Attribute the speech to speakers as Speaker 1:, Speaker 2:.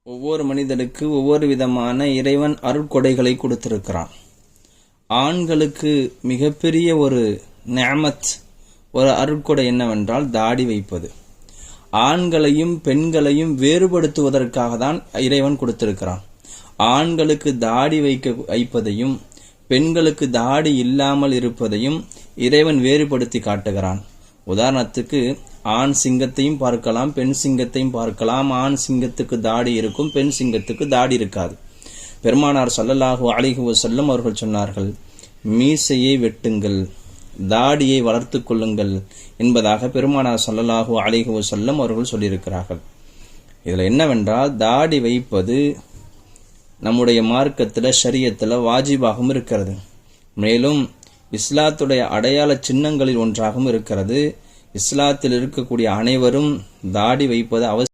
Speaker 1: ஒவ்வொரு மனிதனுக்கு ஒவ்வொரு விதமான இறைவன் அருட்கொடைகளை கொடுத்திருக்கிறான். ஆண்களுக்கு மிகப்பெரிய ஒரு நிஅமத், ஒரு அருட்கொடை என்னவென்றால் தாடி வைப்பது. ஆண்களையும் பெண்களையும் வேறுபடுத்துவதற்காக தான் இறைவன் கொடுத்திருக்கிறான். ஆண்களுக்கு தாடி வைப்பதையும் பெண்களுக்கு தாடி இல்லாமல் இருப்பதையும் இறைவன் வேறுபடுத்தி காட்டுகிறான். உதாரணத்துக்கு ஆண் சிங்கத்தையும் பார்க்கலாம், பெண் சிங்கத்தையும் பார்க்கலாம். ஆண் சிங்கத்துக்கு தாடி இருக்கும், பெண் சிங்கத்துக்கு தாடி இருக்காது. பெருமானார் ஸல்லல்லாஹு அலைஹி வஸல்லம் அவர்கள் சொன்னார்கள், மீசையை வெட்டுங்கள், தாடியை வளர்த்து கொள்ளுங்கள் என்பதாக பெருமானார் ஸல்லல்லாஹு அலைஹி வஸல்லம் அவர்கள் சொல்லியிருக்கிறார்கள். இதில் என்னவென்றால், தாடி வைப்பது நம்முடைய மார்க்கத்தில் ஷரியத்தில் வாஜிபாகவும் இருக்கிறது. மேலும் இஸ்லாத்துடைய அடையாள சின்னங்களில் ஒன்றாகவும் இருக்கிறது. இஸ்லாத்தில் இருக்கக்கூடிய அனைவரும் தாடி வைப்பது அவசியம்.